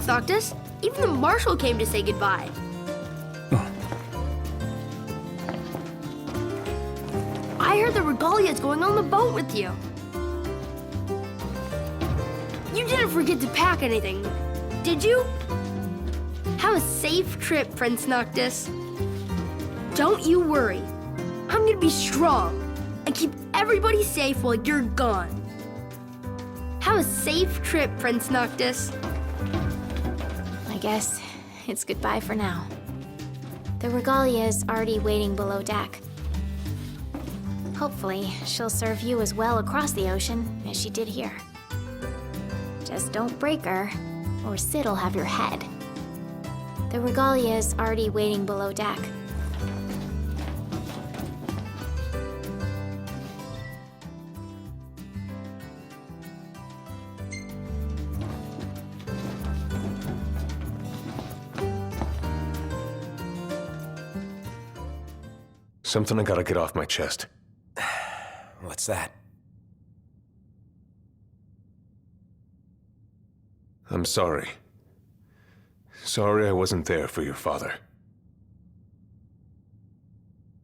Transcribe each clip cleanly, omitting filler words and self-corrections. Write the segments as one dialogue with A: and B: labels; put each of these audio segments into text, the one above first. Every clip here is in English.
A: Prince Noctis. Even the Marshal came to say goodbye. I heard the Regalia's going on the boat with you. You didn't forget to pack anything, did you? Have a safe trip, Prince Noctis. Don't you worry. I'm gonna be strong and keep everybody safe while you're gone. Have a safe trip, Prince Noctis.
B: I guess it's goodbye for now. The Regalia is already waiting below deck. Hopefully, she'll serve you as well across the ocean as she did here. Just don't break her, or Sid'll have your head. The Regalia is already waiting below deck.
C: Something I gotta get off my chest.
D: What's that?
C: I'm sorry. Sorry I wasn't there for your father.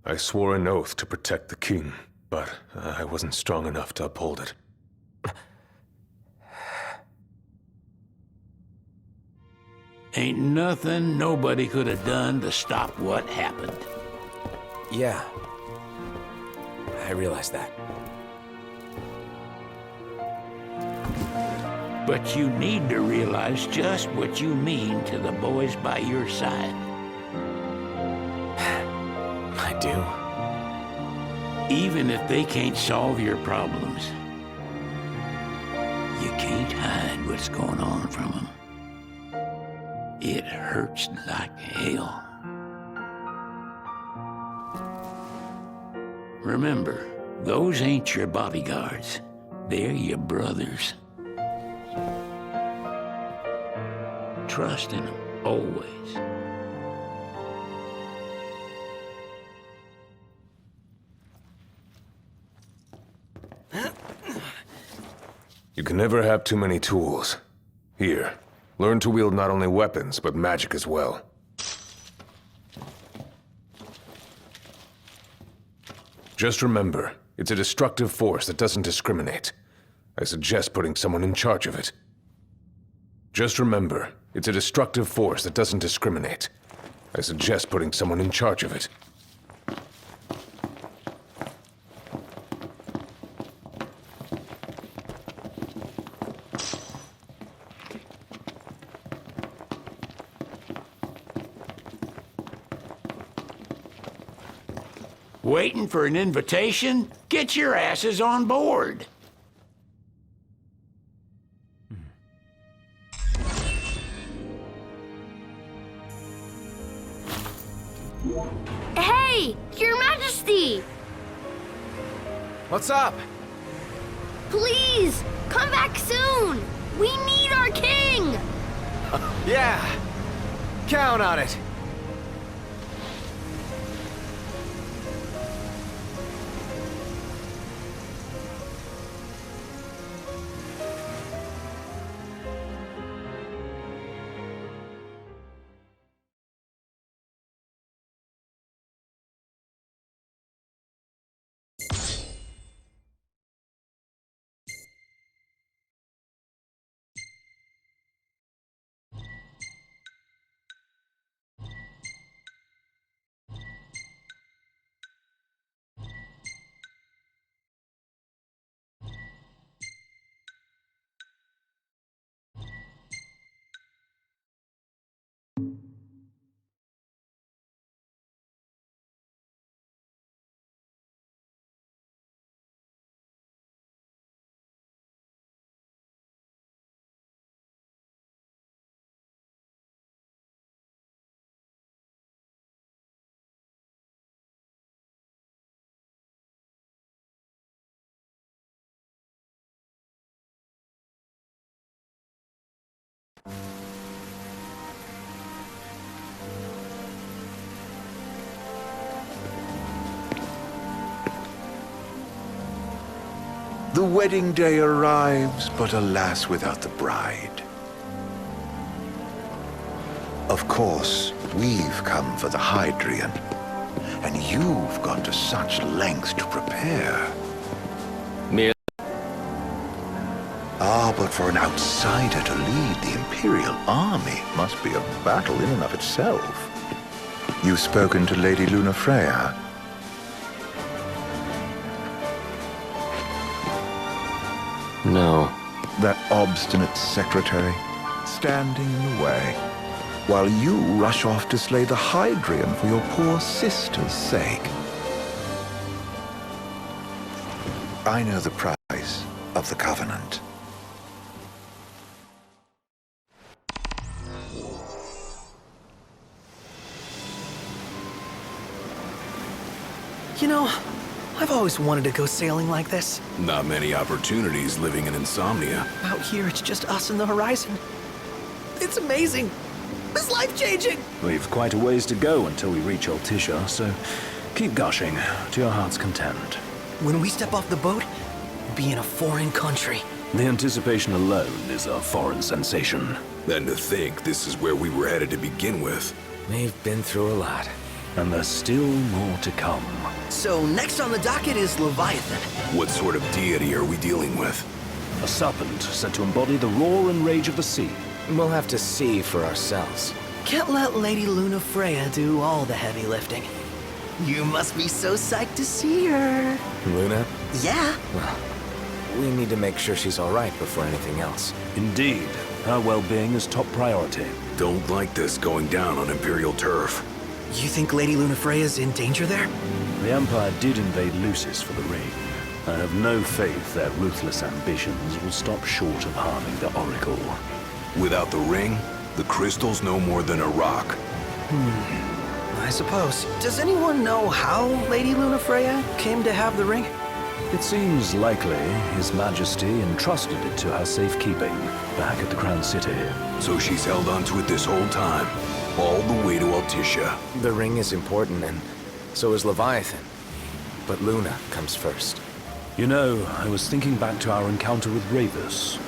C: I swore an oath to protect the king, but I wasn't strong enough to uphold it.
E: Ain't nothing nobody could have done to stop what happened.
D: Yeah. I realize that.
E: But you need to realize just what you mean to the boys by your side.
D: I do.
E: Even if they can't solve your problems, you can't hide what's going on from them. It hurts like hell. Remember, those ain't your bodyguards. They're your brothers. Trust in them, always.
C: You can never have too many tools. Here, learn to wield not only weapons, but magic as well. Just remember, it's a destructive force that doesn't discriminate. I suggest putting someone in charge of it. Just remember, it's a destructive force that doesn't discriminate. I suggest putting someone in charge of it.
E: Waiting for an invitation? Get your asses on board.
A: Hey, Your Majesty!
D: What's up?
A: Please, come back soon! We need our king!
D: Yeah. Count on it.
F: The wedding day arrives, but alas, without the bride. Of course, we've come for the Hydrian. And you've gone to such lengths to prepare.
D: Mere
F: But for an outsider to lead the Imperial army must be a battle in and of itself. You've spoken to Lady Lunafreya?
D: No.
F: That obstinate secretary, standing in the way, while you rush off to slay the Hydrian for your poor sister's sake. I know the price of the Covenant.
G: You know, I've always wanted to go sailing like this.
H: Not many opportunities living in Insomnia.
G: Out here, it's just us and the horizon. It's amazing. It's life-changing.
I: We've quite a ways to go until we reach Altissia, so keep gushing to your heart's content.
G: When we step off the boat, we'll be in a foreign country.
I: The anticipation alone is a foreign sensation.
H: Then to think this is where we were headed to begin with.
D: We've been through a lot.
I: And there's still more to come.
G: So next on the docket is Leviathan.
H: What sort of deity are we dealing with?
I: A serpent said to embody the roar and rage of the sea.
D: We'll have to see for ourselves.
G: Can't let Lady Lunafreya do all the heavy lifting. You must be so psyched to see her.
D: Luna?
G: Yeah.
D: Well, we need to make sure she's all right before anything else.
I: Indeed, her well-being is top priority.
H: Don't like this going down on Imperial turf.
G: You think Lady Lunafreya's in danger there?
I: The Empire did invade Lucis for the ring. I have no faith their ruthless ambitions will stop short of harming the Oracle.
H: Without the ring, the crystal's no more than a rock.
G: I suppose. Does anyone know how Lady Lunafreya came to have the ring?
I: It seems likely His Majesty entrusted it to her safekeeping back at the Crown City.
H: So she's held onto it this whole time, all the way to Altissia.
D: The ring is important, and so is Leviathan. But Luna comes first.
I: You know, I was thinking back to our encounter with Ravus.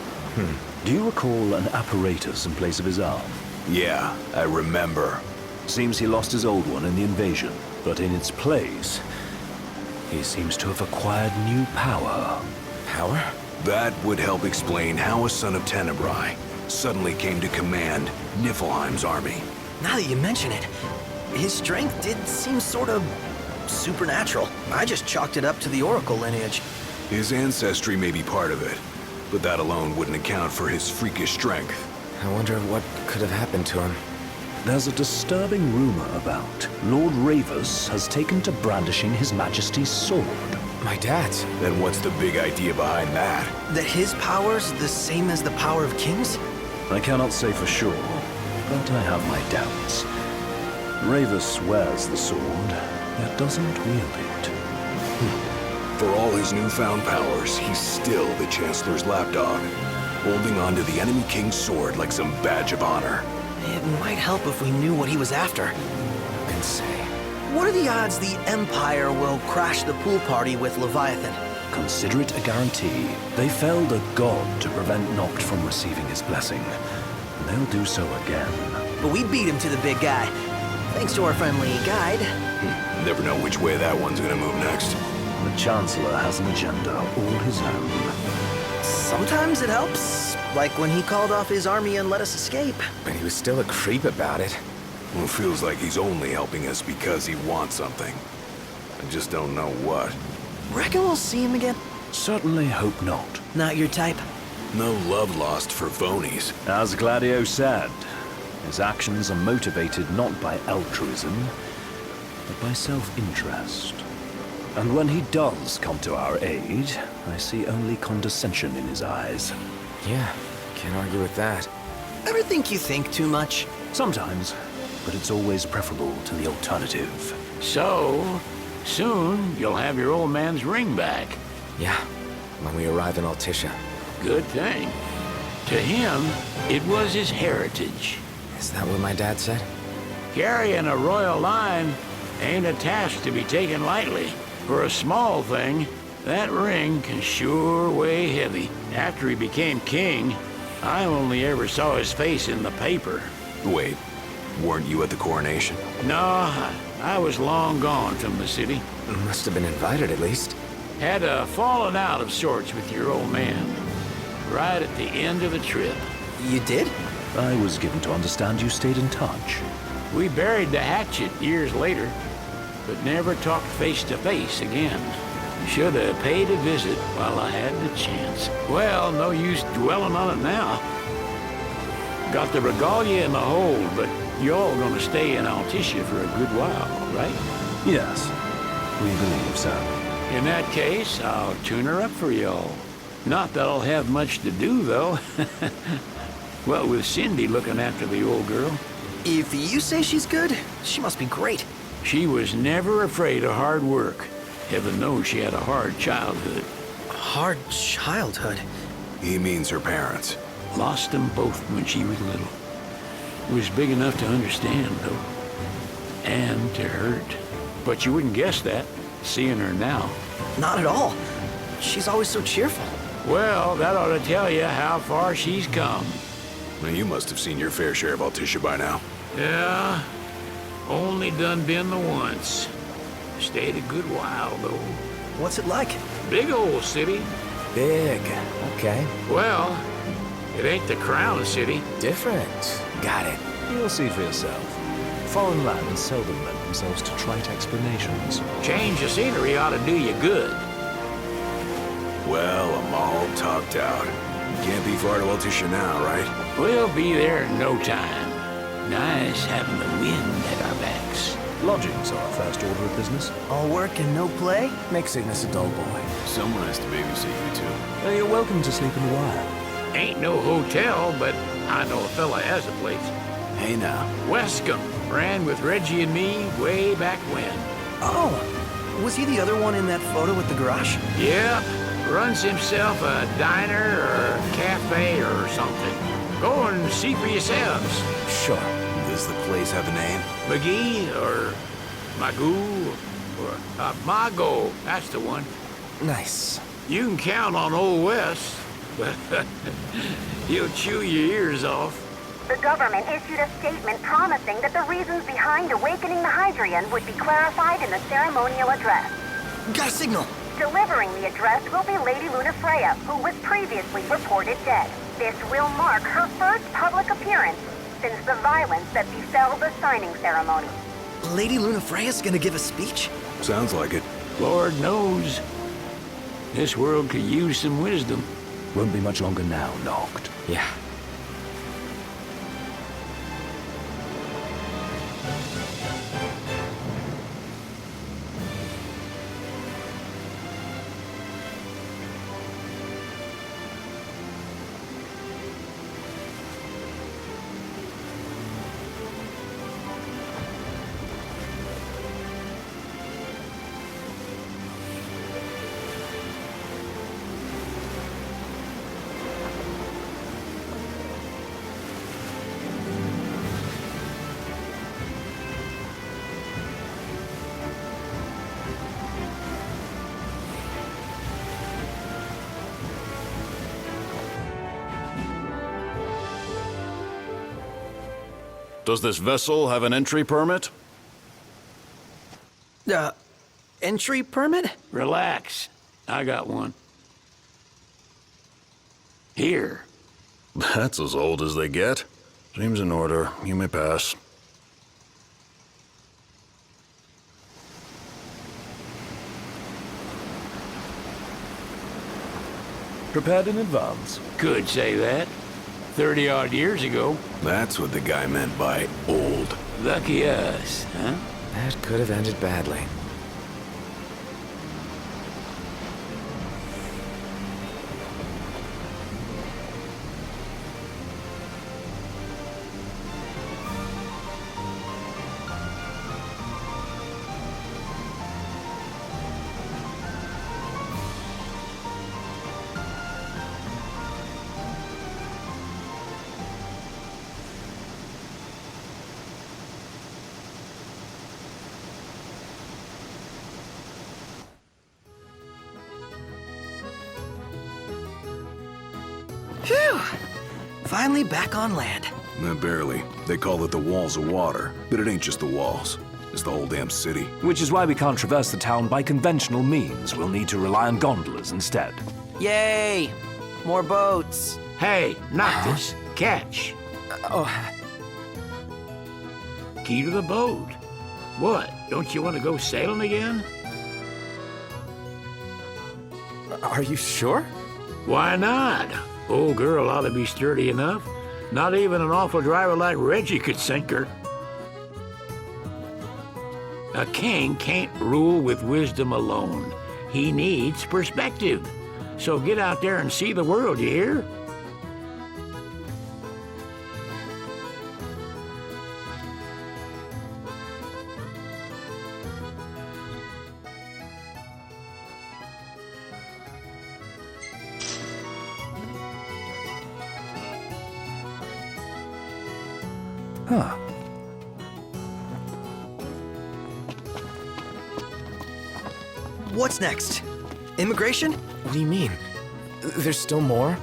I: Do you recall an apparatus in place of his arm?
H: Yeah, I remember.
I: Seems he lost his old one in the invasion, but in its place, he seems to have acquired new power.
D: Power?
H: That would help explain how a son of Tenebrae suddenly came to command Niflheim's army.
G: Now that you mention it, his strength did seem sort of supernatural. I just chalked it up to the Oracle lineage.
H: His ancestry may be part of it, but that alone wouldn't account for his freakish strength.
D: I wonder what could have happened to him.
I: There's a disturbing rumor about Lord Ravus has taken to brandishing His Majesty's sword.
D: My dad's.
H: Then what's the big idea behind that?
G: That his power's the same as the power of kings?
I: I cannot say for sure, but I have my doubts. Ravus wears the sword, yet doesn't wield it.
H: For all his newfound powers, he's still the Chancellor's lapdog, holding on to the enemy king's sword like some badge of honor.
G: It might help if we knew what he was after.
D: Who can say?
G: What are the odds the Empire will crash the pool party with Leviathan?
I: Consider it a guarantee. They felled a god to prevent Noct from receiving his blessing. And they'll do so again.
G: But we beat him to the big guy, thanks to our friendly guide.
H: Never know which way that one's gonna move next.
I: The Chancellor has an agenda all his own.
G: Sometimes it helps, like when he called off his army and let us escape.
D: But he was still a creep about it.
H: Well, it feels like he's only helping us because he wants something. I just don't know what.
G: Reckon we'll see him again?
I: Certainly hope not.
G: Not your type?
H: No love lost for phonies.
I: As Gladio said, his actions are motivated not by altruism, but by self-interest. And when he does come to our aid, I see only condescension in his eyes.
D: Yeah, can't argue with that.
G: Ever think you think too much?
I: Sometimes, but it's always preferable to the alternative.
E: So, soon you'll have your old man's ring back.
D: Yeah, when we arrive in Altissia.
E: Good thing. To him, it was his heritage.
D: Is that what my dad said?
E: Carrying a royal line ain't a task to be taken lightly. For a small thing, that ring can sure weigh heavy. After he became king, I only ever saw his face in the paper.
H: Wait, Weren't you at the coronation?
E: No, I was long gone from the city.
D: Must have been invited at least.
E: Had a falling out of sorts with your old man. Right at the end of the trip.
G: You did?
I: I was given to understand you stayed in touch.
E: We buried the hatchet years later, but never talked face to face again. Should have paid a visit while I had the chance. Well, no use dwelling on it now. Got the regalia in the hold, but y'all gonna stay in Altissia for a good while, right?
I: Yes, we believe so.
E: In that case, I'll tune her up for y'all. Not that I'll have much to do, though. Well, with Cindy looking after the old girl.
G: If you say she's good, she must be great.
E: She was never afraid of hard work. Heaven knows she had a hard childhood.
G: Hard childhood.
H: He means her parents.
E: Lost them both when she was little. Was big enough to understand, though. And to hurt. But you wouldn't guess that, seeing her now.
G: Not at all. She's always so cheerful.
E: Well, that ought to tell you how far she's come.
H: Well, you must have seen your fair share of Altissia by now.
E: Yeah, only done been the once. Stayed a good while, though.
G: What's it like?
E: Big old city.
D: Big. Okay.
E: Well, it ain't the crown city.
D: Different. Got it.
I: You'll see for yourself. Foreign lands seldom lend themselves to trite explanations.
E: Change of scenery ought to do you good.
H: Well, I'm all topped out. Can't be far to Altissia now, right?
E: We'll be there in no time. Nice having the wind at our backs.
I: Lodgings are our first order of business.
G: All work and no play?
D: Makes Cygnus a dull boy.
H: Someone has to babysit you two.
I: You're welcome to sleep in the wire.
E: Ain't no hotel, but I know a fella has a place.
H: Hey now.
E: Wescombe ran with Reggie and me way back when.
G: Oh, was he the other one in that photo with the garage?
E: Yeah, runs himself a diner or a cafe or something. Go and see for yourselves.
D: Sure.
H: Does the place have a name?
E: McGee or Magoo or Mago, that's the one.
D: Nice.
E: You can count on Old West, but he'll chew your ears off.
J: The government issued a statement promising that the reasons behind awakening the Hydrian would be clarified in the ceremonial address.
G: Got a signal.
J: Delivering the address will be Lady Lunafreya, who was previously reported dead. This will mark her first public appearance since the violence that befell the signing ceremony.
G: Lady Lunafreya's gonna give a speech?
H: Sounds like it.
E: Lord knows. This world could use some wisdom.
I: Won't be much longer now, Noct.
D: Yeah.
K: Does this vessel have an entry permit?
G: Entry permit?
E: Relax. I got one. Here.
K: That's as old as they get. Seems in order. You may pass.
I: Prepared in advance.
E: Could say that. 30-odd years ago.
H: That's what the guy meant by old.
E: Lucky us, huh?
D: That could have ended badly.
G: Phew! Finally back on land.
H: Barely. They call it the Walls of Water, but it ain't just the walls. It's the whole damn city.
I: Which is why we can't traverse the town by conventional means. We'll need to rely on gondolas instead.
G: Yay! More boats.
E: Hey, Noctis, catch. Key to the boat. What? Don't you want to go sailing again?
D: Are you sure?
E: Why not? Old girl ought to be sturdy enough. Not even an awful driver like Reggie could sink her. A king can't rule with wisdom alone. He needs perspective. So get out there and see the world, you hear?
I: Huh.
G: What's next? Immigration?
D: What do you mean? There's still more?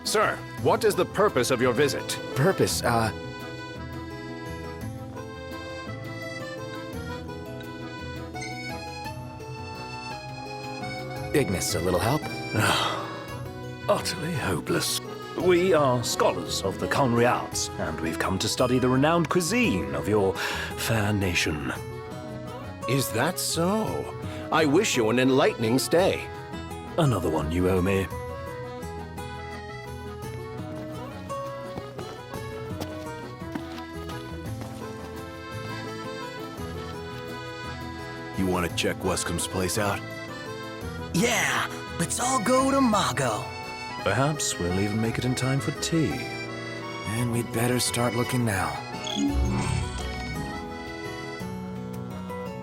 L: Sir, what is the purpose of your visit?
D: Purpose, Ignis, a little help?
I: Utterly hopeless. We are scholars of the culinary arts, and we've come to study the renowned cuisine of your fair nation.
L: Is that so? I wish you an enlightening stay.
I: Another one you owe me.
H: You want to check Wescom's place out?
G: Yeah, let's all go to Mago.
I: Perhaps we'll even make it in time for tea.
D: And we'd better start looking now.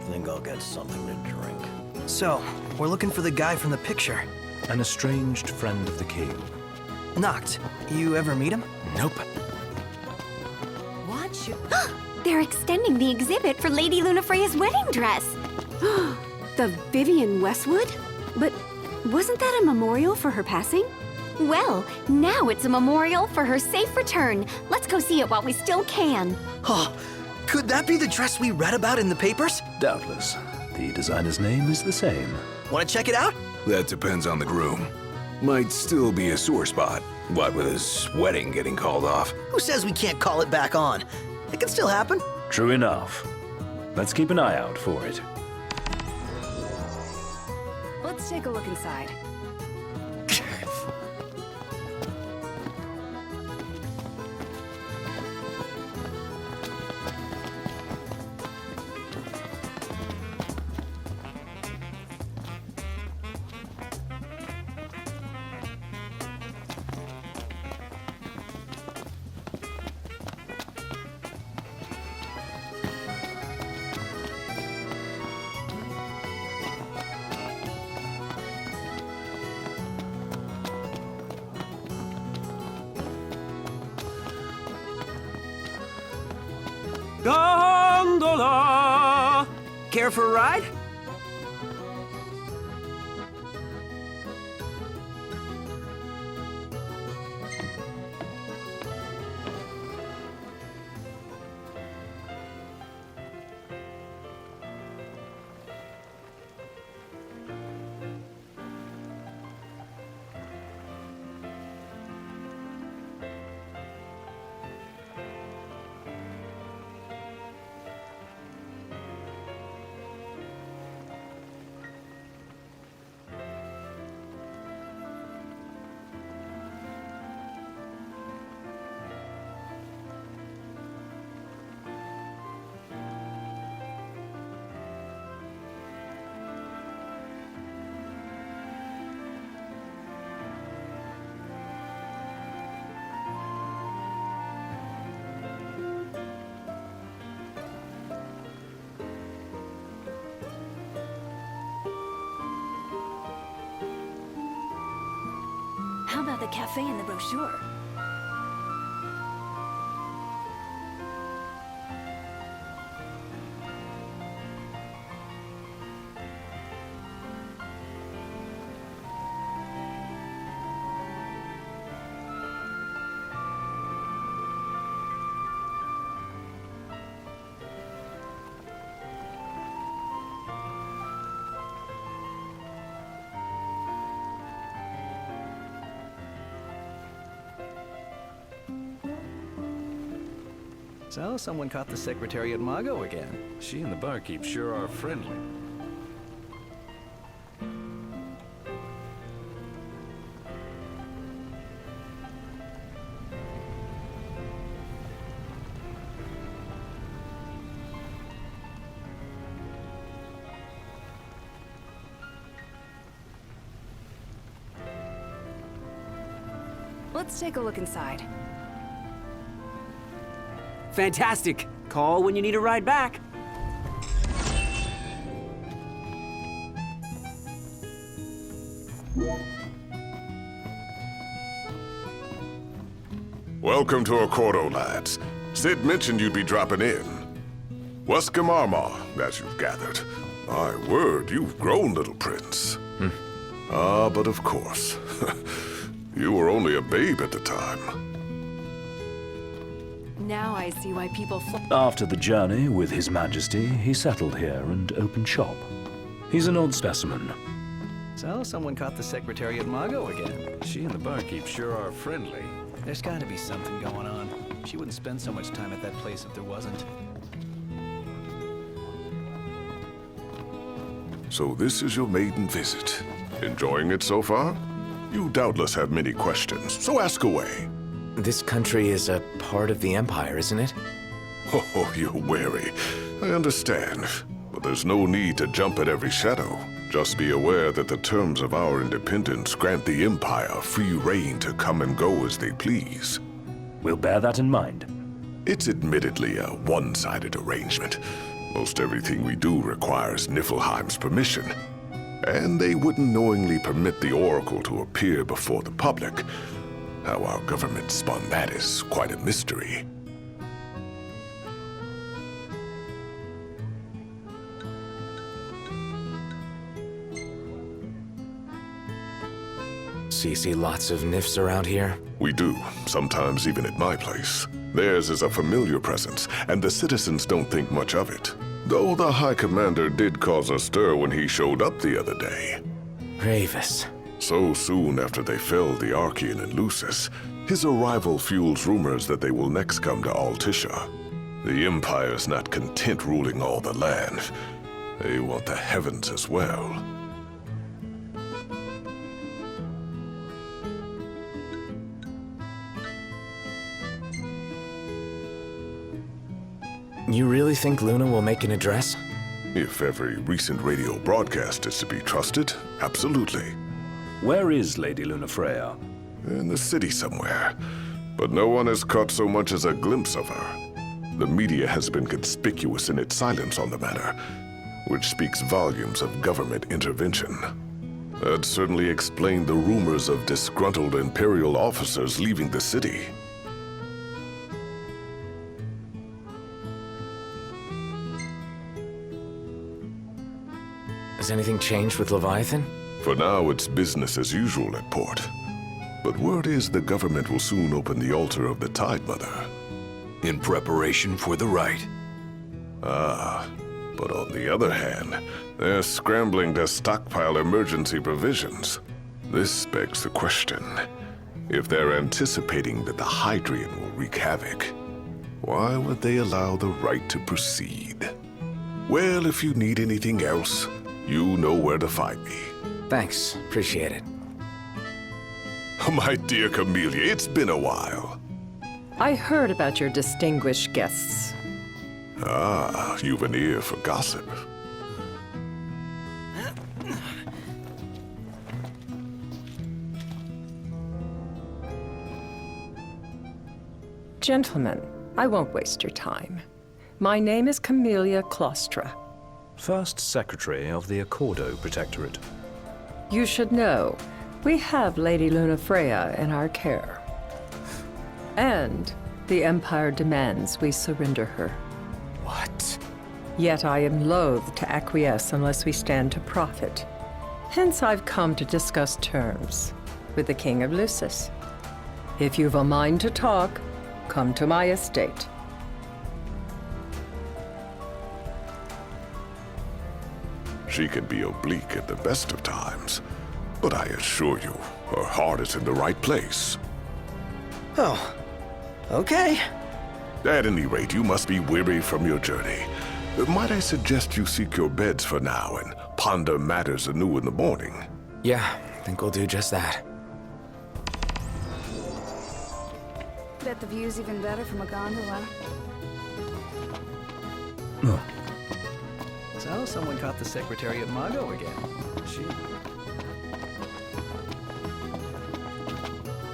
G: Think I'll get something to drink. So, we're looking for the guy from the picture.
I: An estranged friend of the king.
G: Noct, you ever meet him?
D: Nope.
M: Watch you.
B: They're extending the exhibit for Lady Lunafreya's wedding dress.
M: The Vivian Westwood? But wasn't that a memorial for her passing?
B: Well, now it's a memorial for her safe return. Let's go see it while we still can.
G: Oh, could that be the dress we read about in the papers?
I: Doubtless. The designer's name is the same.
G: Want to check it out?
H: That depends on the groom. Might still be a sore spot. What with his wedding getting called off?
G: Who says we can't call it back on? It can still happen.
I: True enough. Let's keep an eye out for it.
M: Let's take a look inside.
G: Gondola! Care for a ride?
M: How about the cafe in the brochure?
G: So, someone caught the secretary at Mago again.
I: She and the barkeep sure are friendly.
M: Let's take a look inside.
N: Fantastic! Call when you need a ride back.
H: Welcome to Accordo, lads. Sid mentioned you'd be dropping in. Wescom Armor, as you've gathered. My word, you've grown, little prince. Ah, but of course. You were only a babe at the time.
M: Now I see why people
I: After the journey with His Majesty, he settled here and opened shop. He's an odd specimen.
G: So, someone caught the secretary at Mago again.
I: She and the barkeep sure are friendly.
G: There's gotta be something going on. She wouldn't spend so much time at that place if there wasn't.
H: So this is your maiden visit. Enjoying it so far? You doubtless have many questions, so ask away.
D: This country is a part of the Empire, isn't it?
H: Oh, you're wary. I understand. But there's no need to jump at every shadow. Just be aware that the terms of our independence grant the Empire free reign to come and go as they please.
I: We'll bear that in mind.
H: It's admittedly a one-sided arrangement. Most everything we do requires Niflheim's permission. And they wouldn't knowingly permit the Oracle to appear before the public. How our government spun that is quite a mystery.
D: So you see lots of Nifs around here?
H: We do, sometimes even at my place. Theirs is a familiar presence, and the citizens don't think much of it. Though the High Commander did cause a stir when he showed up the other day.
D: Gravis.
H: So soon after they felled the Archean and Lucis, his arrival fuels rumors that they will next come to Altissia. The Empire's not content ruling all the land. They want the heavens as well.
D: You really think Luna will make an address?
H: If every recent radio broadcast is to be trusted, absolutely.
I: Where is Lady Lunafreya?
H: In the city somewhere. But no one has caught so much as a glimpse of her. The media has been conspicuous in its silence on the matter, which speaks volumes of government intervention. That certainly explained the rumors of disgruntled Imperial officers leaving the city.
D: Has anything changed with Leviathan?
H: For now, it's business as usual at port. But word is the government will soon open the altar of the Tide Mother.
K: In preparation for the rite.
H: Ah, but on the other hand, they're scrambling to stockpile emergency provisions. This begs the question, if they're anticipating that the Hydrian will wreak havoc, why would they allow the rite to proceed? Well, if you need anything else, you know where to find me.
D: Thanks, appreciate it.
H: My dear Camellia, it's been a while.
O: I heard about your distinguished guests.
H: Ah, you've an ear for gossip.
O: Gentlemen, I won't waste your time. My name is Camellia Claustra.
I: First Secretary of the Accordo Protectorate.
O: You should know, we have Lady Lunafreya in our care. And the Empire demands we surrender her.
D: What?
O: Yet I am loath to acquiesce unless we stand to profit. Hence I've come to discuss terms with the King of Lucis. If you've a mind to talk, come to my estate.
H: She can be oblique at the best of times, but I assure you, her heart is in the right place.
G: Oh, okay.
H: At any rate, you must be weary from your journey. Might I suggest you seek your beds for now and ponder matters anew in the morning?
D: Yeah, I think we'll do just that.
P: Bet the view's even better from a gondola.
Q: So, someone caught the Secretary of Mago again.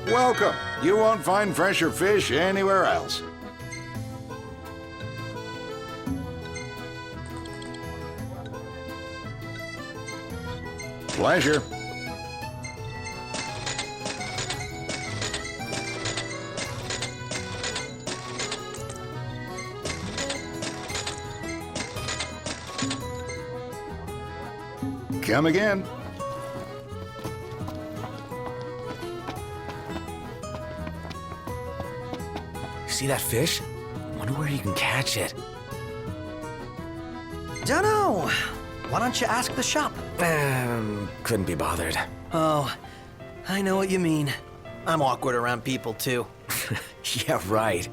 R: Welcome. You won't find fresher fish anywhere else. Pleasure. Come again.
D: See that fish? Wonder where you can catch it.
G: Dunno. Why don't you ask the shop?
D: Couldn't be bothered.
G: Oh, I know what you mean. I'm awkward around people, too.
D: Yeah, right.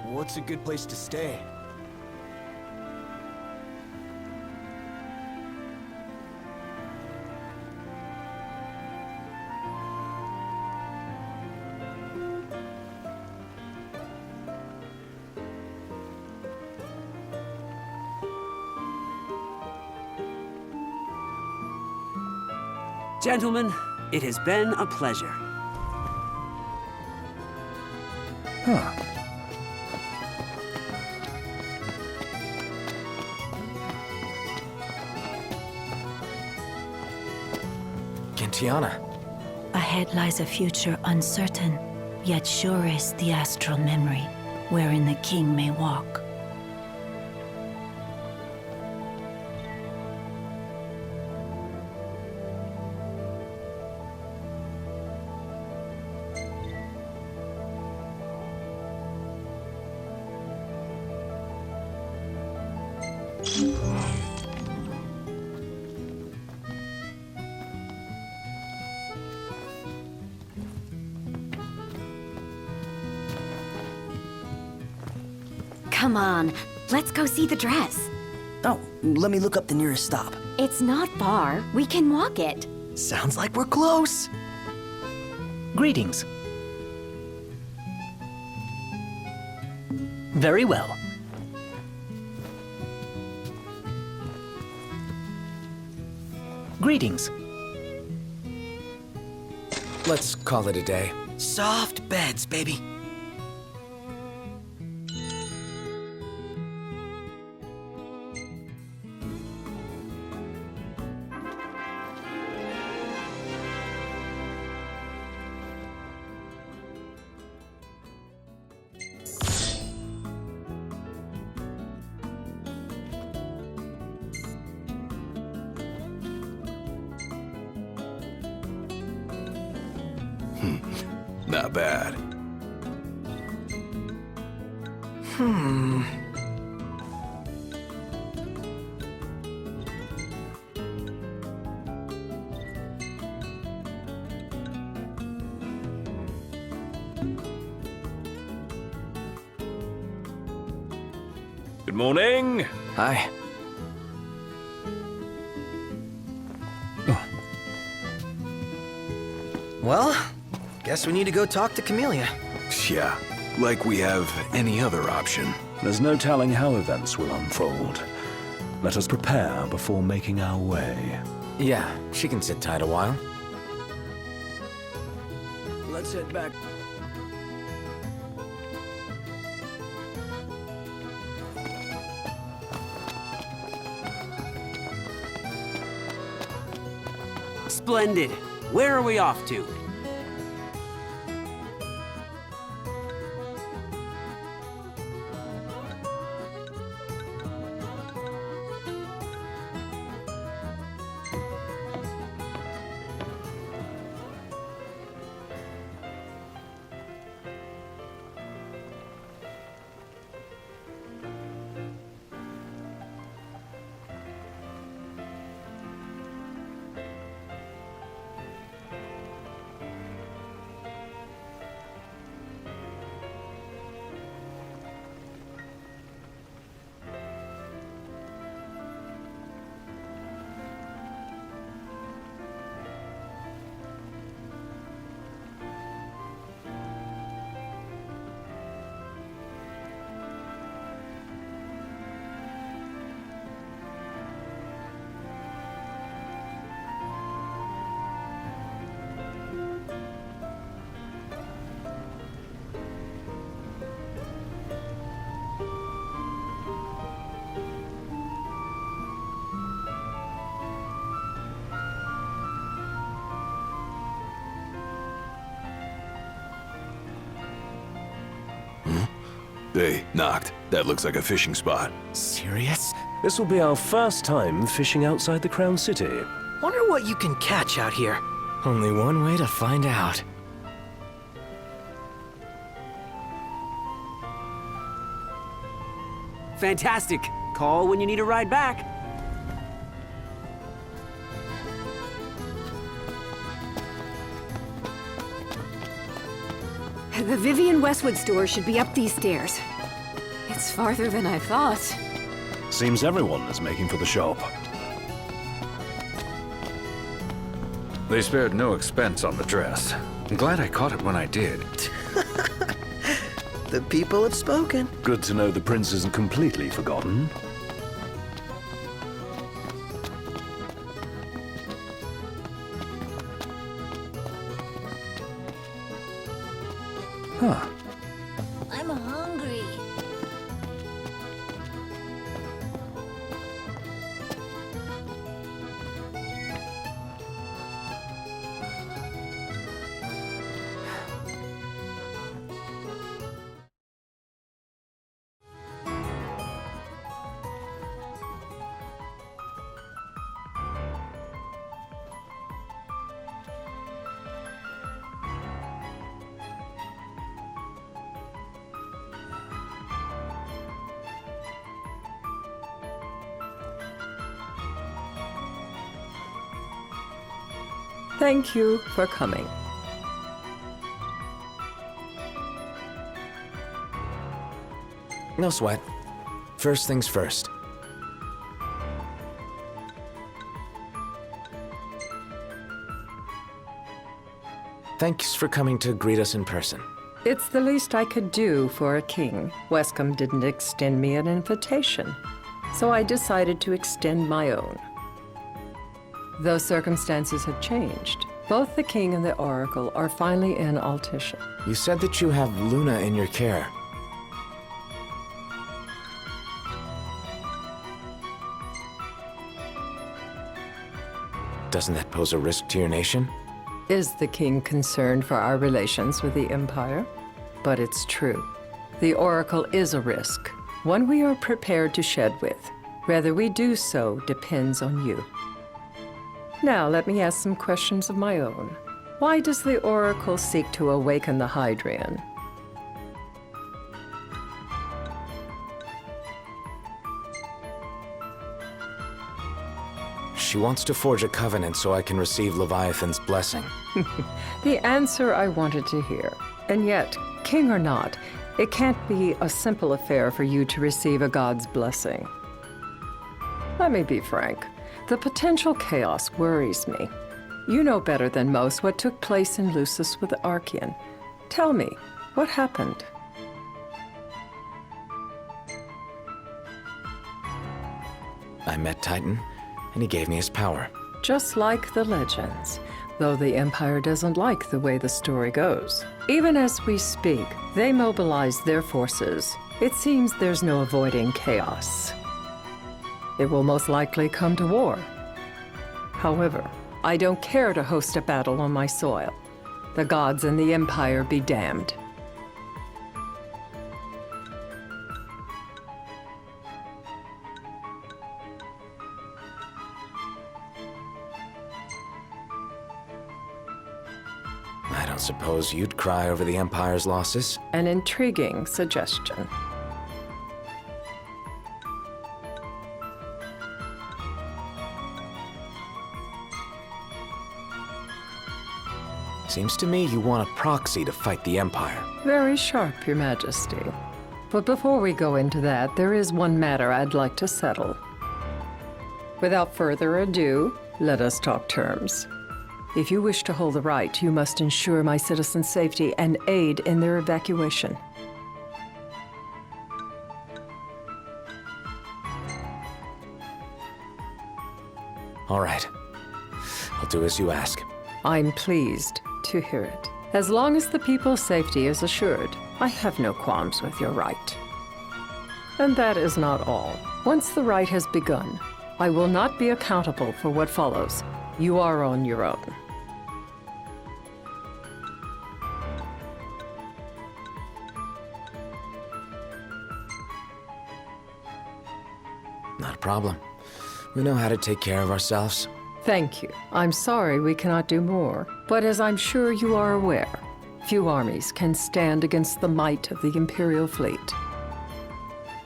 L: What's a good place to stay?
N: Gentlemen, it has been a pleasure.
F: Huh.
D: Tiana.
S: Ahead lies a future uncertain, yet sure is the astral memory, wherein the king may walk.
B: Come on, let's go see the dress.
G: Oh, let me look up the nearest stop.
B: It's not far. We can walk it.
G: Sounds like we're close.
T: Greetings. Very well. Greetings.
D: Let's call it a day.
G: Soft beds, baby.
K: Not bad.
I: Good morning.
D: Hi.
G: Well, guess we need to go talk to Camellia.
K: Yeah, like we have any other option.
I: There's no telling how events will unfold. Let us prepare before making our way.
D: Yeah, she can sit tight a while.
I: Let's head back.
N: Splendid. Where are we off to?
K: Hey, Noct. That looks like a fishing spot.
D: Serious?
I: This will be our first time fishing outside the Crown City.
G: Wonder what you can catch out here.
D: Only one way to find out.
N: Fantastic. Call when you need a ride back.
M: The Vivian Westwood store should be up these stairs. It's farther than I thought.
I: Seems everyone is making for the shop.
U: They spared no expense on the dress. I'm glad I caught it when I did.
G: The people have spoken.
I: Good to know the prince isn't completely forgotten. Huh.
S: I'm hungry.
O: Thank you for coming.
D: No sweat. First things first. Thanks for coming to greet us in person.
O: It's the least I could do for a king. Westcombe didn't extend me an invitation, so I decided to extend my own. Though circumstances have changed, both the king and the oracle are finally in Altissia.
D: You said that you have Luna in your care. Doesn't that pose a risk to your nation?
O: Is the king concerned for our relations with the Empire? But it's true. The oracle is a risk, one we are prepared to shed with. Whether we do so depends on you. Now, let me ask some questions of my own. Why does the Oracle seek to awaken the Hydrian?
D: She wants to forge a covenant so I can receive Leviathan's blessing.
O: The answer I wanted to hear. And yet, king or not, it can't be a simple affair for you to receive a god's blessing. Let me be frank. The potential chaos worries me. You know better than most what took place in Lucis with the Archean. Tell me, what happened?
D: I met Titan, and he gave me his power.
O: Just like the legends, though the Empire doesn't like the way the story goes. Even as we speak, they mobilize their forces. It seems there's no avoiding chaos. It will most likely come to war. However, I don't care to host a battle on my soil. The gods and the Empire be damned.
D: I don't suppose you'd cry over the Empire's losses?
O: An intriguing suggestion.
D: Seems to me you want a proxy to fight the Empire.
O: Very sharp, Your Majesty. But before we go into that, there is one matter I'd like to settle. Without further ado, let us talk terms. If you wish to hold the right, you must ensure my citizens' safety and aid in their evacuation.
D: All right. I'll do as you ask.
O: I'm pleased to hear it. As long as the people's safety is assured, I have no qualms with your right. And that is not all. Once the rite has begun, I will not be accountable for what follows. You are on your own.
D: Not a problem. We know how to take care of ourselves.
O: Thank you. I'm sorry we cannot do more, but as I'm sure you are aware, few armies can stand against the might of the Imperial fleet.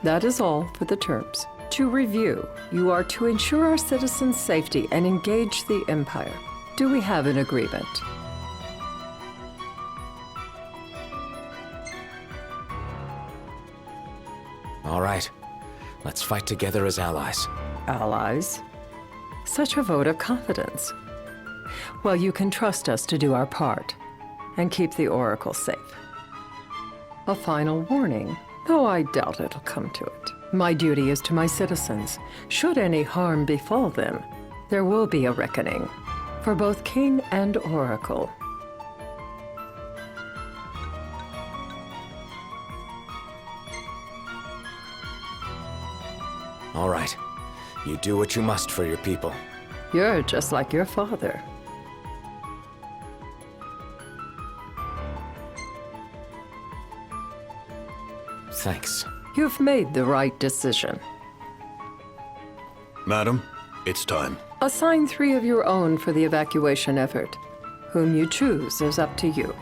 O: That is all for the terms. To review, you are to ensure our citizens' safety and engage the Empire. Do we have an agreement?
D: All right. Let's fight together as allies.
O: Allies? Such a vote of confidence. Well, you can trust us to do our part and keep the Oracle safe. A final warning, though I doubt it'll come to it. My duty is to my citizens. Should any harm befall them, there will be a reckoning for both King and Oracle.
D: All right. You do what you must for your people.
O: You're just like your father.
D: Thanks.
O: You've made the right decision.
K: Madam, it's time.
O: Assign 3 of your own for the evacuation effort. Whom you choose is up to you.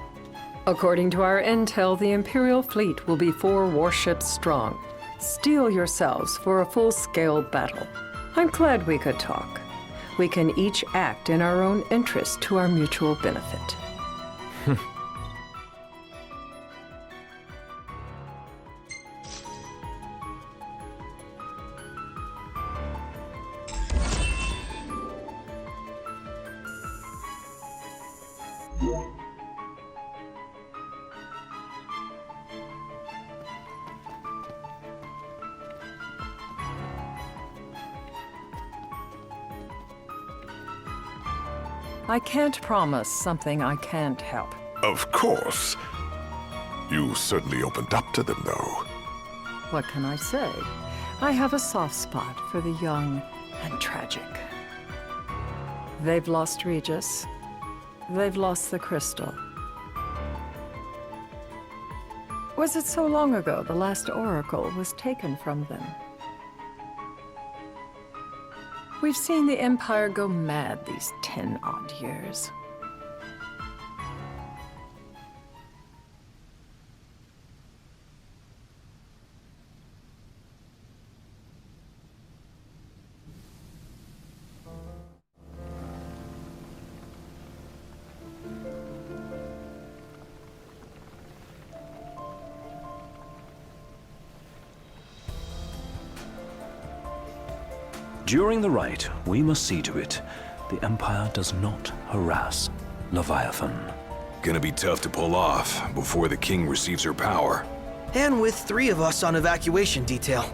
O: According to our intel, the Imperial fleet will be 4 warships strong. Steel yourselves for a full-scale battle. I'm glad we could talk. We can each act in our own interest to our mutual benefit. I can't promise something I can't help.
H: Of course. You certainly opened up to them, though.
O: What can I say? I have a soft spot for the young and tragic. They've lost Regis. They've lost the crystal. Was it so long ago the last oracle was taken from them? We've seen the Empire go mad these 10-odd years.
I: During the rite, we must see to it the Empire does not harass Leviathan.
K: Gonna be tough to pull off before the king receives her power.
G: And with 3 of us on evacuation detail.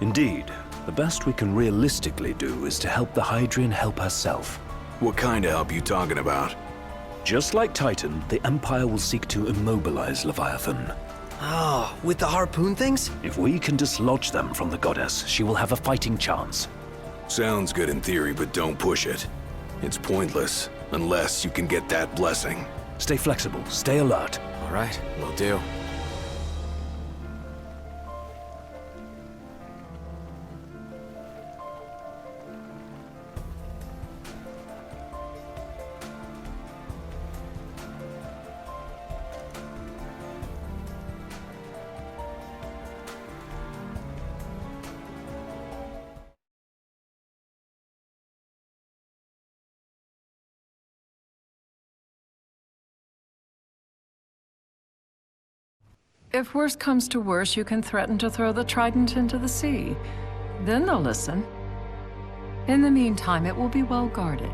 I: Indeed, the best we can realistically do is to help the Hydrian help herself.
K: What kind of help you talking about?
I: Just like Titan, the Empire will seek to immobilize Leviathan.
G: Oh, with the harpoon things?
I: If we can dislodge them from the goddess, she will have a fighting chance.
K: Sounds good in theory, but don't push it. It's pointless, unless you can get that blessing.
I: Stay flexible, stay alert.
D: All right, will do.
O: If worse comes to worse, you can threaten to throw the trident into the sea. Then they'll listen. In the meantime, it will be well guarded.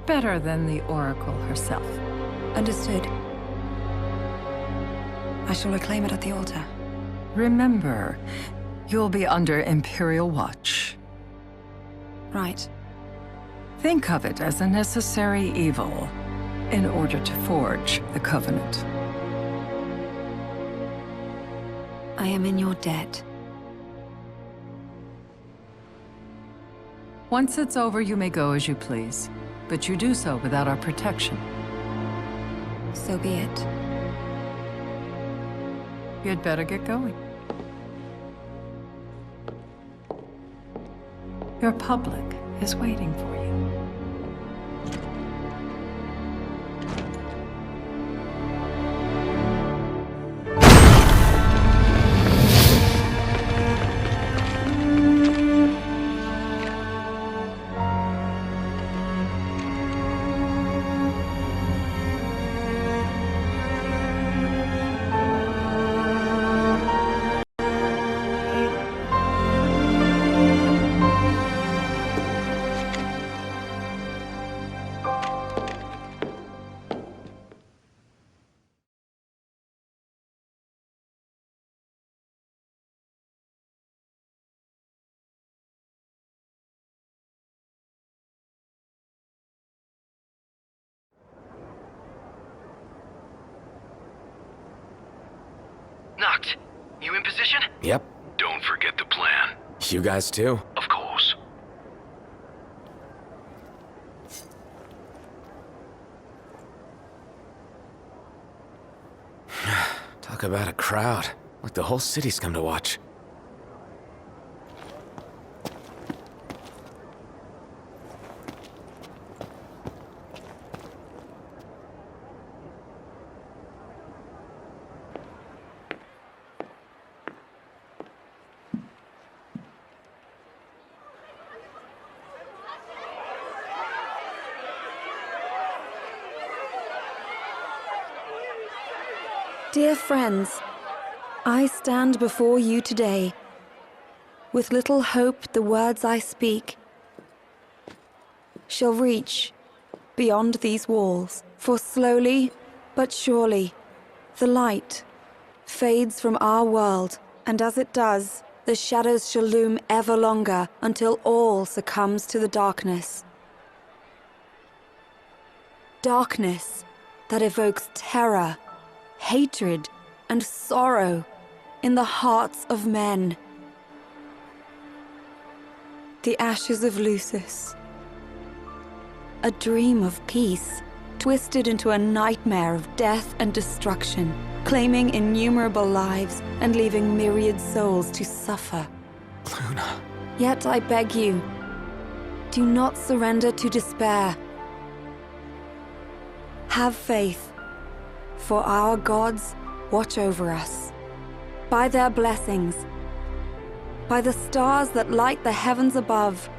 O: Better than the Oracle herself.
P: Understood. I shall reclaim it at the altar.
O: Remember, you'll be under Imperial watch.
P: Right.
O: Think of it as a necessary evil in order to forge the Covenant.
P: I am in your debt.
O: Once it's over, you may go as you please, but you do so without our protection.
P: So be it.
O: You'd better get going. Your public is waiting for you.
C: Noct, you in position?
D: Yep.
C: Don't forget the plan.
D: You guys too?
C: Of course.
D: Talk about a crowd. Like the whole city's come to watch.
P: Dear friends, I stand before you today with little hope the words I speak shall reach beyond these walls. For slowly but surely the light fades from our world, and as it does, the shadows shall loom ever longer until all succumbs to the darkness. Darkness that evokes terror, hatred, and sorrow in the hearts of men. The ashes of Lucis. A dream of peace, twisted into a nightmare of death and destruction, claiming innumerable lives and leaving myriad souls to suffer.
D: Luna.
P: Yet I beg you, do not surrender to despair. Have faith, for our gods watch over us. By their blessings, by the stars that light the heavens above,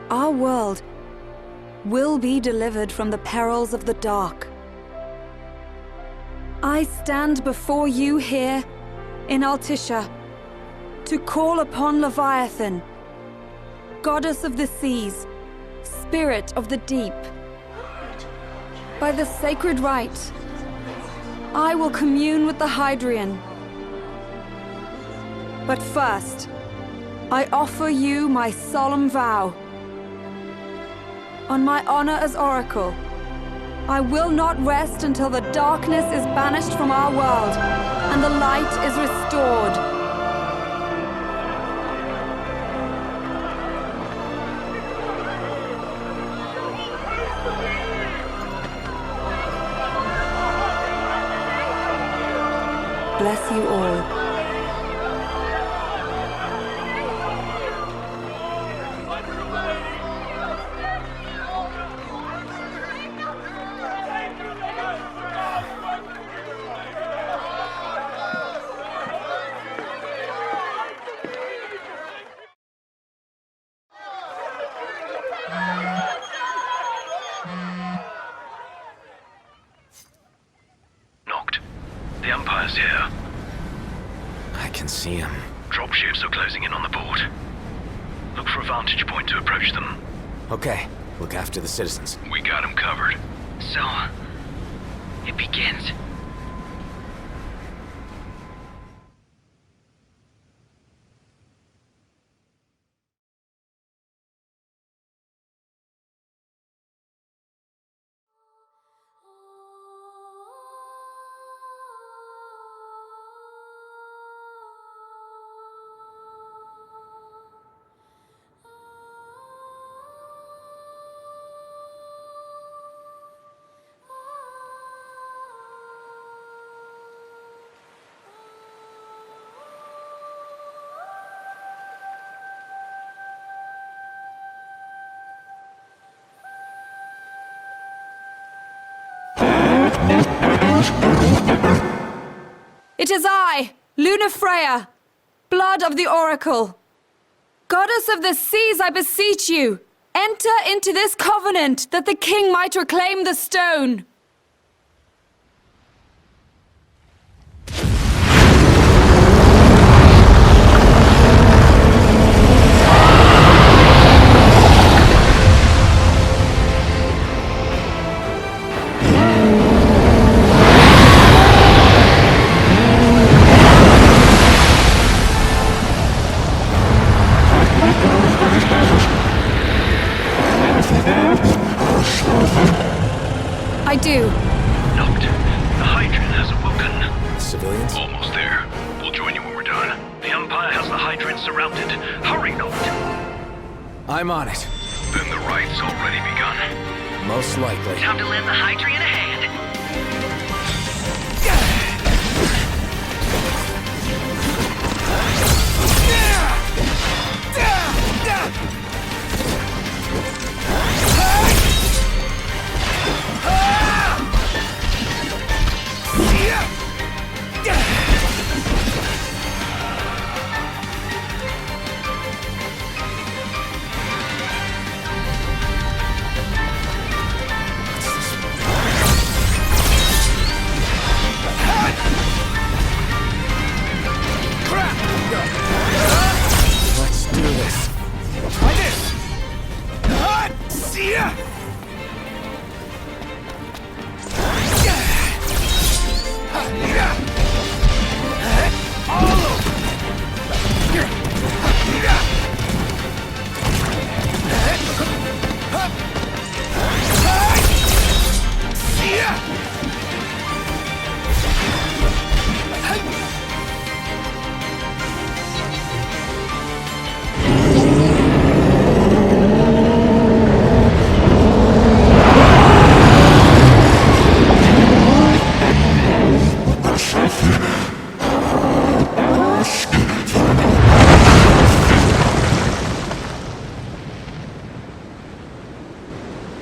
P: our world will be delivered from the perils of the dark. I stand before you here in Altissia to call upon Leviathan, goddess of the seas, spirit of the deep, by the sacred rite, I will commune with the Hydrian. But first, I offer you my solemn vow. On my honor as Oracle, I will not rest until the darkness is banished from our world and the light is restored. Bless you all.
C: Noct. The Empire's here.
D: I can see him.
C: Dropships are closing in on the port. Look for a vantage point to approach them.
D: Okay, look after the citizens.
C: We got them covered. So, it begins.
P: It is I, Lunafreya, blood of the Oracle. Goddess of the seas, I beseech you, enter into this covenant that the king might reclaim the stone. I do.
C: Noct. The Hydrian has awoken.
D: Civilians?
C: Almost there. We'll join you when we're done. The Empire has the Hydrian surrounded. Hurry, Noct.
D: I'm on it.
C: Then the rite's already begun.
D: Most likely.
C: Time to lend the Hydrian a hand.
D: Let's do this.
L: Try this! See ya!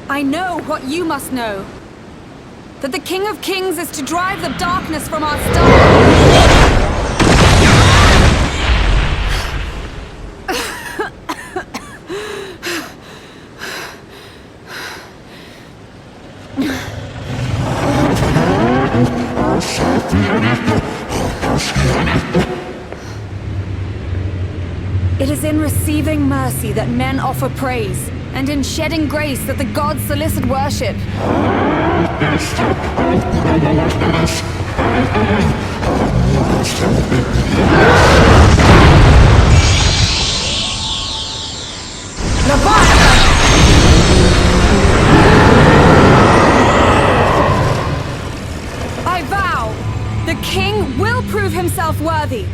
P: I know what you must know. That the King of Kings is to drive the darkness from our stars. It is in receiving mercy that men offer praise, and in shedding grace that the gods solicit worship. I vow, the king will prove himself worthy.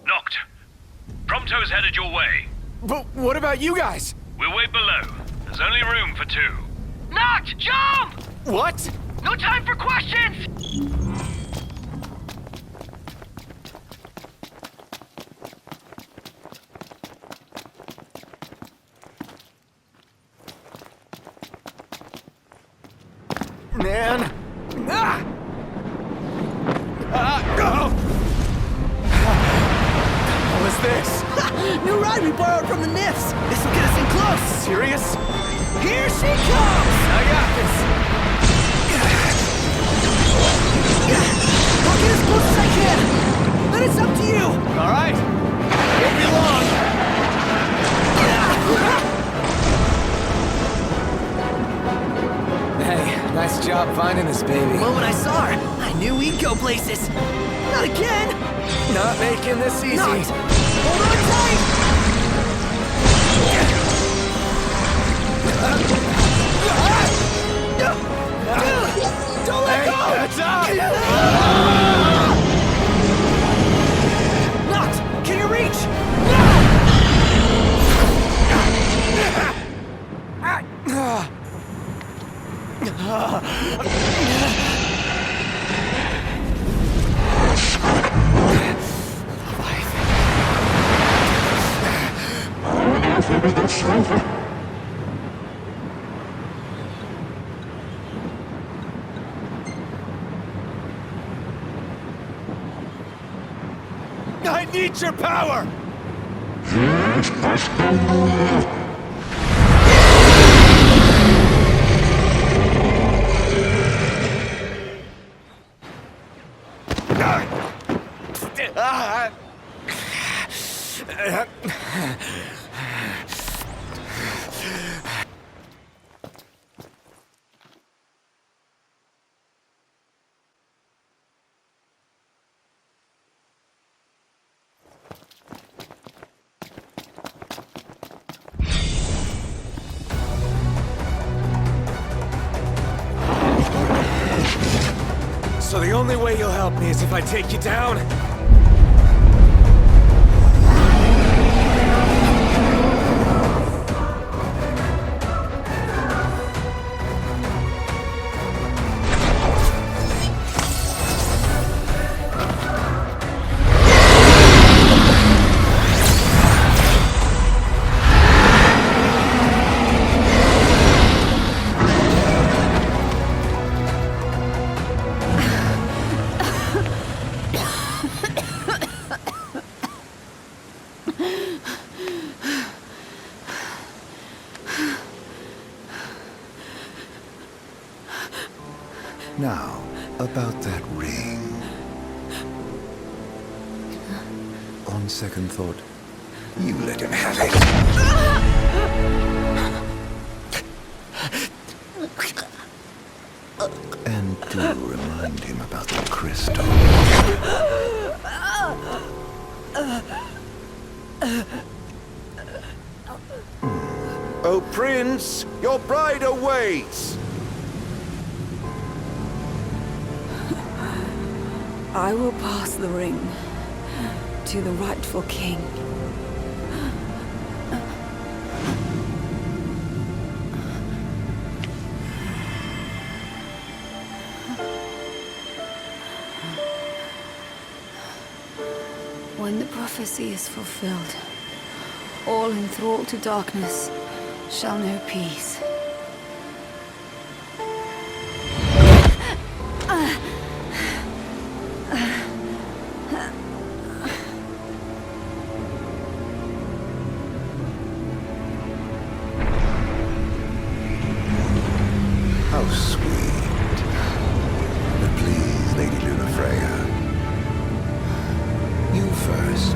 C: Noct. Prompto's headed your way.
D: But what about you guys?
C: We'll wait below. There's only room for two. Noct, jump!
D: What?
C: No time for questions!
D: Man! Ah! Go! What was this?
G: New ride we borrowed from the Nifs. This will get us in close.
D: Serious?
G: Here she comes!
D: I got this.
G: I'll get as close as I can. Then it's up to you.
D: All right. Won't be long. Hey, nice job finding this baby.
G: Well, when I saw her, I knew we'd go places. Not again!
D: Not making this easy.
G: Not. Hold on tight! Dude! Don't let go!
D: That's up!
G: Noct! Can you reach?
D: I need your power! So the only way you'll help me is if I take you down?
F: Now, about that ring. On second thought, you let him have it. And do remind him about the crystal.
R: Oh, Prince, your bride awaits!
P: I will pass the ring to the rightful king. When the prophecy is fulfilled, all enthralled to darkness shall know peace.
F: How sweet. But please, Lady Lunafreya, you first.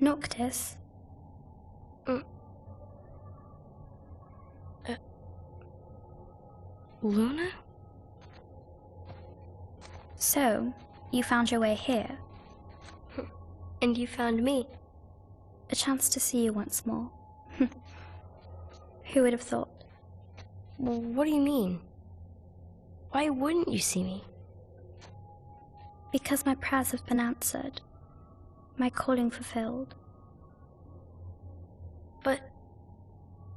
B: Noctis?
A: Luna?
B: So, you found your way here.
A: And you found me.
B: A chance to see you once more. Who would have thought?
A: Well, what do you mean? Why wouldn't you see me?
B: Because my prayers have been answered. My calling fulfilled.
A: But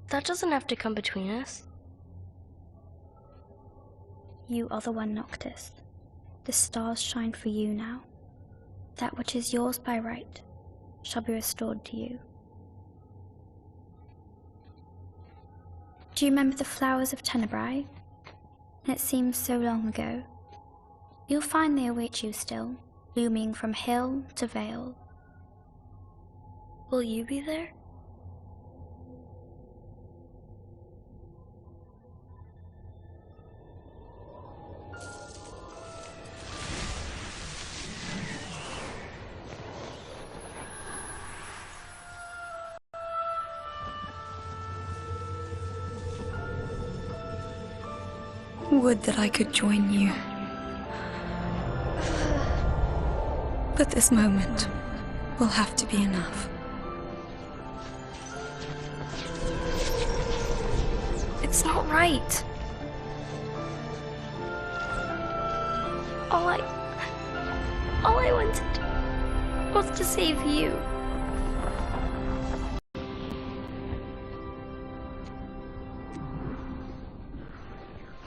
A: that doesn't have to come between us.
B: You are the one, Noctis. The stars shine for you now. That which is yours by right shall be restored to you. Do you remember the flowers of Tenebrae? It seems so long ago. You'll find they await you still, blooming from hill to vale.
A: Will you be there?
P: Would that I could join you. But this moment will have to be enough.
A: It's not right. All I wanted was to save you.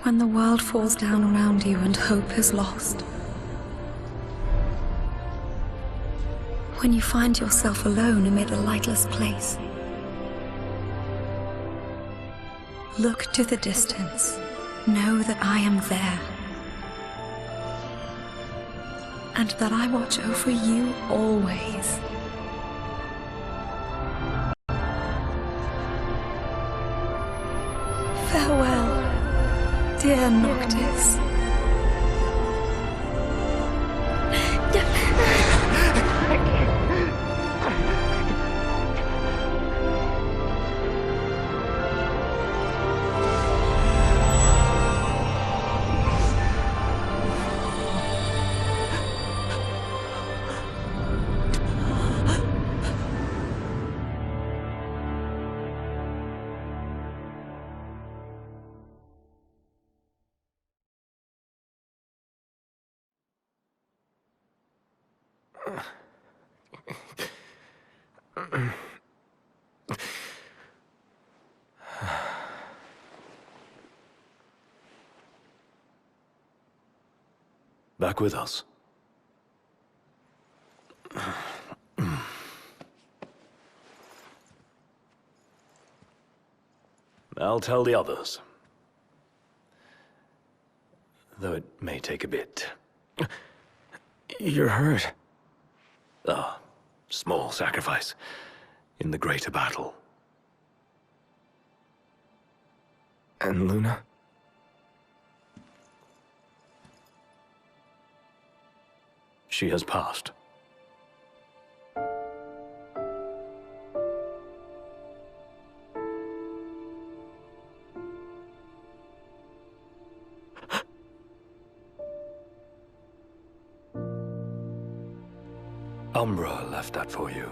P: When the world falls down around you and hope is lost. When you find yourself alone amid a lightless place. Look to the distance. Know that I am there. And that I watch over you always. Farewell, dear Noctis.
I: Back with us. I'll tell the others. Though it may take a bit.
D: You're hurt.
I: Ah, small sacrifice in the greater battle.
D: And Luna?
I: She has passed. Umbra left that for you.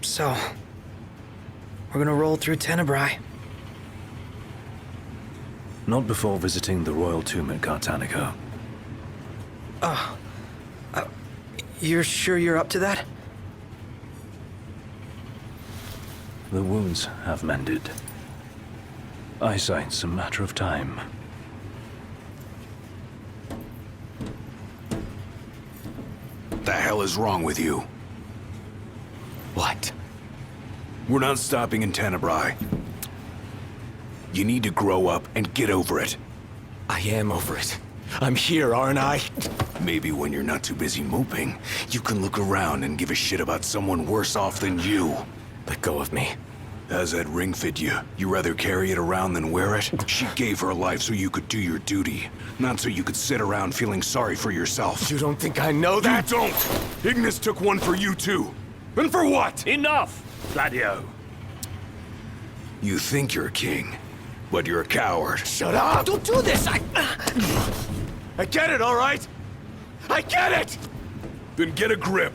G: So, we're gonna roll through Tenebrae.
I: Not before visiting the royal tomb at Cartanico.
G: You're sure you're up to that?
I: The wounds have mended. Eyesight's a matter of time.
K: The hell is wrong with you?
L: What?
K: We're not stopping in Tenebrae. You need to grow up and get over it.
L: I am over it. I'm here, aren't I?
K: Maybe when you're not too busy moping, you can look around and give a shit about someone worse off than you.
L: Let go of me.
K: How's that ring fit you? You rather carry it around than wear it? She gave her life so you could do your duty, not so you could sit around feeling sorry for yourself.
L: You don't think I know that?
K: You don't! Ignis took one for you too. And for what?
E: Enough, Gladio.
K: You think you're a king, but you're a coward.
L: Shut up! Don't do this! I get it, all right? I get it!
K: Then get a grip.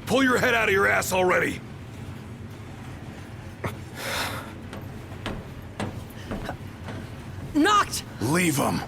K: Pull your head out of your ass already.
G: Knocked!
K: Leave him.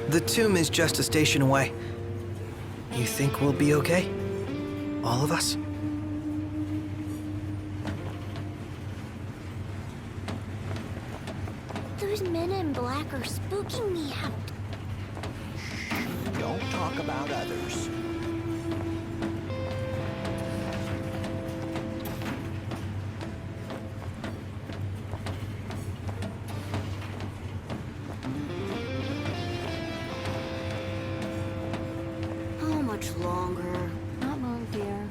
G: The tomb is just a station away. You think we'll be okay? All of us?
B: Those men in black are spooking me out.
L: Don't talk about others.
B: How much longer?
M: Not long, dear.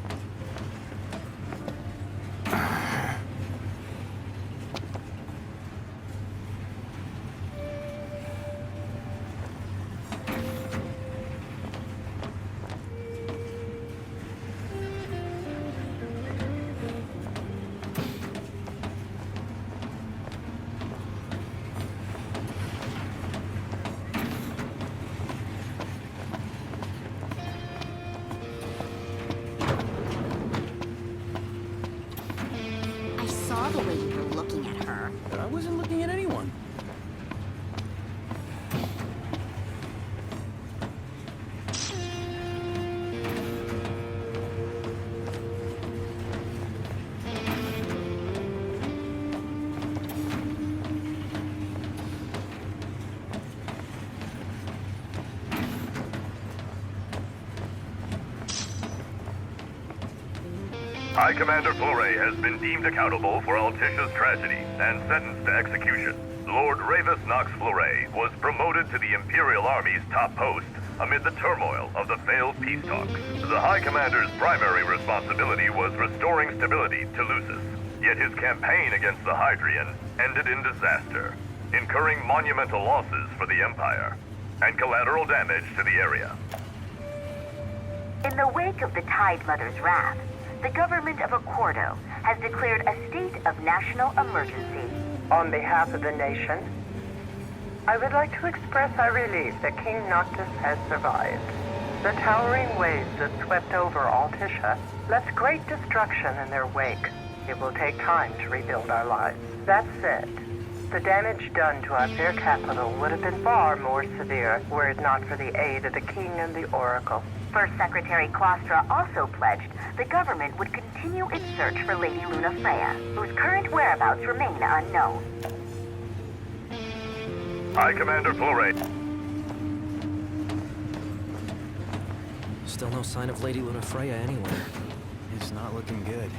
C: High Commander Fleury has been deemed accountable for Altissia's tragedy and sentenced to execution. Lord Ravis Nox Fleury was promoted to the Imperial Army's top post amid the turmoil of the failed peace talks. The High Commander's primary responsibility was restoring stability to Lucis, yet his campaign against the Hydrian ended in disaster, incurring monumental losses for the Empire and collateral damage to the area.
J: In the wake of the Tide Mother's wrath, the government of Accordo has declared a state of national emergency.
V: On behalf of the nation, I would like to express our relief that King Noctis has survived. The towering waves that swept over Altissia left great destruction in their wake. It will take time to rebuild our lives. That said, the damage done to our fair capital would have been far more severe were it not for the aid of the King and the Oracle.
J: First Secretary Claustra also pledged the government would continue its search for Lady Luna Freya, whose current whereabouts remain unknown.
C: High Commander Fleury.
W: Still no sign of Lady Luna Freya anywhere. It's not looking good.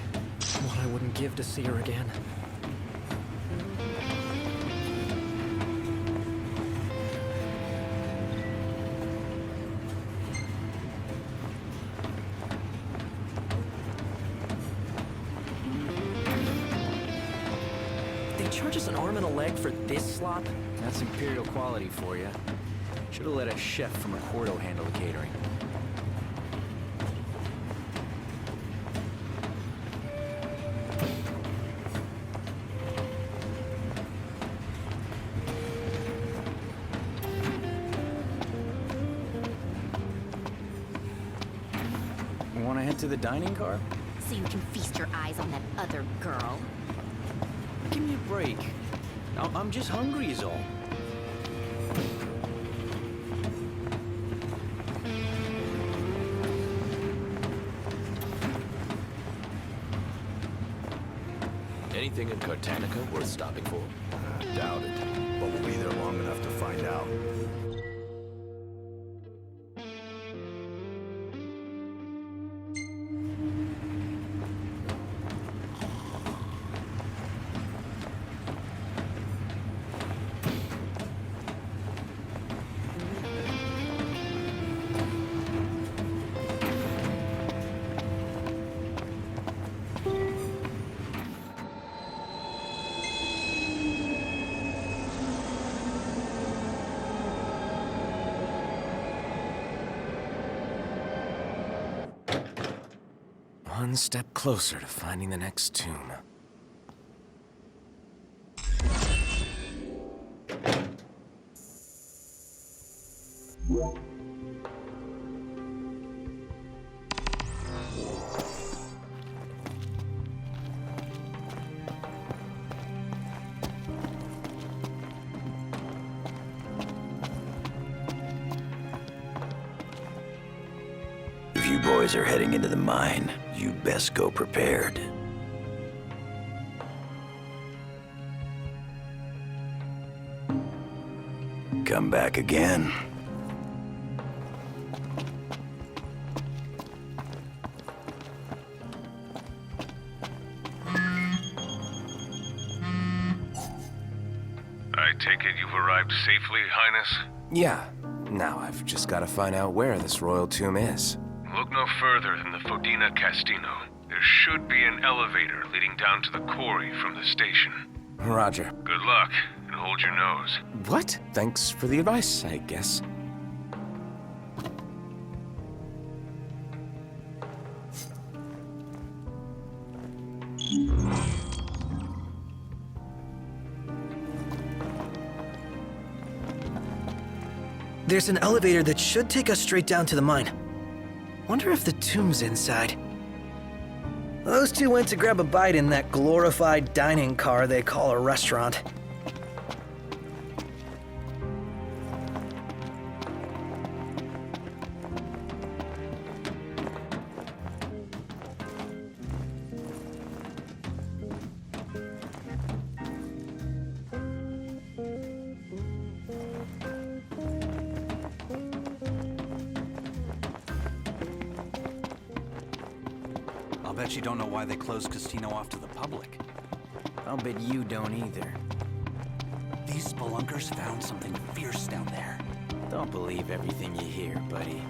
W: What I wouldn't give to see her again. They charge us an arm and a leg for this slop? That's Imperial quality for you. Should've let a chef from Accordo handle the catering. Want to head to the dining car?
X: So you can feast your eyes on that other girl.
W: Give me a break. I'm just hungry is all.
Y: Anything in Cartanica worth stopping for?
K: Doubt it, but we'll be there long enough to find out.
D: One step closer to finding the next tomb.
G: If you boys are heading into the mine, you best go prepared. Come back again.
H: I take it you've arrived safely, Highness?
D: Yeah. Now I've just got to find out where this royal tomb is.
H: Look no further than the Fodina Castino. There should be an elevator leading down to the quarry from the station.
D: Roger.
H: Good luck, and hold your nose.
D: What? Thanks for the advice, I guess.
G: There's an elevator that should take us straight down to the mine. Wonder if the tomb's inside. Those two went to grab a bite in that glorified dining car they call a restaurant.
N: bet you don't know why they closed Castino off to the public.
W: I'll bet you don't either.
N: These spelunkers found something fierce down there.
W: Don't believe everything you hear, buddy.